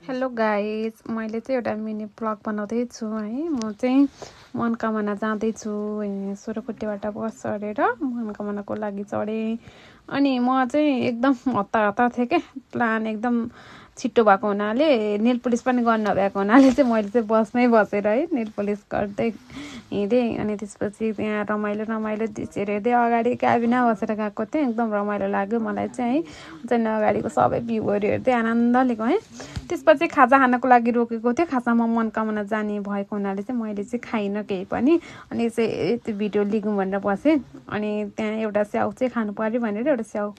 Hello guys, मैले चाहिँ एउटा मिनी ब्लग बनाउँदै छु है। म चाहिँ मनकामना जाँदैछु सोरकोटेबाट बस चढेर मनकामनाको लागि चढेँ। अनि म चाहिँ एकदम हतार थिएँ क्या। प्लान एकदम छिटो भएको हुनाले नेल पलिस पनि गर्नु नभएको हुनाले चाहिँ मैले चाहिँ बसमै बसेर है नेल पलिस गर्दै हिँडेँ। अनि त्यसपछि त्यहाँ रमाइलो दृश्यहरू हेर्दै अगाडि क्याबिनमा बसेर गएको थिएँ। एकदम रमाइलो लाग्यो मलाई चाहिँ है। चाहिँ अगाडिको सबै भ्यूहरू हेर्दै आनन्द लिएको है। त्यसपछि खाजा खानको लागि रोकेको थियो। खाजामा मनकामना जाने भएको हुनाले चाहिँ मैले चाहिँ खाइनँ केही पनि। अनि चाहिँ त्यो भिडियो लिगौँ भनेर बसेँ। अनि त्यहाँ एउटा स्याउ चाहिँ खानु पऱ्यो भनेर एउटा स्याउ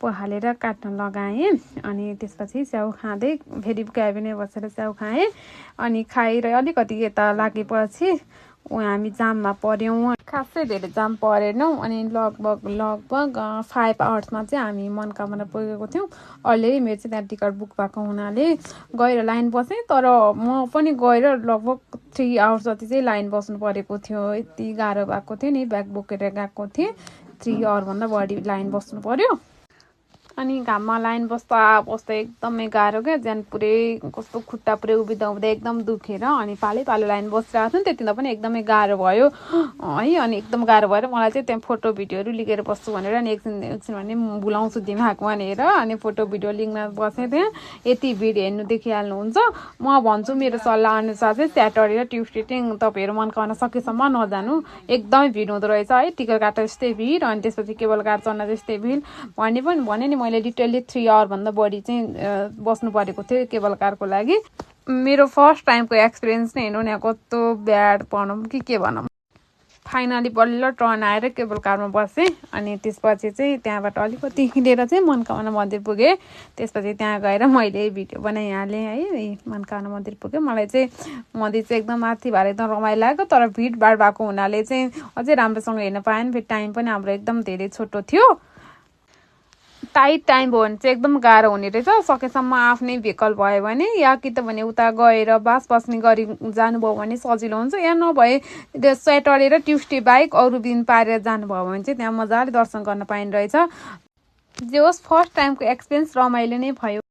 हालेर काट्न लगाएँ। अनि त्यसपछि स्याउ खाँदै फेरि क्याबिनै बसेर स्याउ खाएँ। अनि खाएर अलिकति यता लागेपछि हामी जाममा पऱ्यौँ। खासै धेरै जाम परेनौँ। अनि लगभग 5 आवर्समा चाहिँ हामी मनकामना पुगेको थियौँ। अलरेडी मेरो चाहिँ त्यहाँ टिकट बुक भएको हुनाले गएर लाइन बसेँ। तर म पनि गएर लगभग 3 आवर्स जति चाहिँ लाइन बस्नु परेको थियो। यति गाह्रो भएको थियो नि, ब्याग बोकेर गएको थिएँ। 3 आवरभन्दा बढी लाइन बस्नु पर्यो। अनि घाममा लाइन बस्दा एकदमै गाह्रो क्या। ज्यान पुरै कस्तो खुट्टा पुरै उभिँदा एकदम दुखेर अनि पालै लाइन बसिरहेको थियो नि। त्यतिमा पनि एकदमै गाह्रो भयो है। अनि एकदम गाह्रो भएर मलाई चाहिँ त्यहाँ फोटो भिडियोहरू लिएर बस्छु भनेर अनि एकछिन भने बुलाउँछु दिमाग भनेर अनि फोटो भिडियो लिङ्कमा बसेँ त्यहाँ। यति भिड हेर्नु देखिहाल्नुहुन्छ। म भन्छु मेरो सल्लाह अनुसार चाहिँ स्याटरडे र ट्युसडे चाहिँ तपाईँहरू मनकामना सकेसम्म नजानु। एकदमै भिड हुँदो रहेछ है। टिकट काट्दा जस्तै भिड अनि त्यसपछि केबल कार चढ्न जस्तै भिड भने नि मैले लिटरली 3 आवरभन्दा बढी चाहिँ बस्नु परेको थियो केबल कारको लागि। मेरो फर्स्ट टाइमको एक्सपिरियन्स नै हेर्नु न कस्तो ब्याड भनौँ कि के भनौँ। फाइनली बल्ल टर्न आएर केबल कारमा बसेँ। अनि त्यसपछि चाहिँ त्यहाँबाट अलिकति हिँडेर चाहिँ मनकामना मन्दिर पुगेँ। त्यसपछि त्यहाँ गएर मैले भिडियो बनाइहालेँ है। मनकामना मन्दिर पुगेँ। मलाई चाहिँ मन्दिर चाहिँ एकदम माथि भएर एकदम रमाइलो लाग्यो। तर भिडभाड भएको हुनाले चाहिँ अझै राम्रोसँग हेर्न पाएन। फेरि टाइम पनि हाम्रो एकदम धेरै छोटो थियो। टाइट टाइम भयो भने चाहिँ एकदम गाह्रो हुने रहेछ। सकेसम्म आफ्नै भेहिकल भयो भने या कि त भने उता गएर बास बस्ने गरी जानुभयो भने सजिलो हुन्छ। या नभए स्याटरडे र ट्युसडे बाहेक अरू दिन पारेर जानुभयो भने चाहिँ त्यहाँ मजाले दर्शन गर्न पाइने रहेछ। जे होस् फर्स्ट टाइमको एक्सपिरियन्स रमाइलो नै भयो।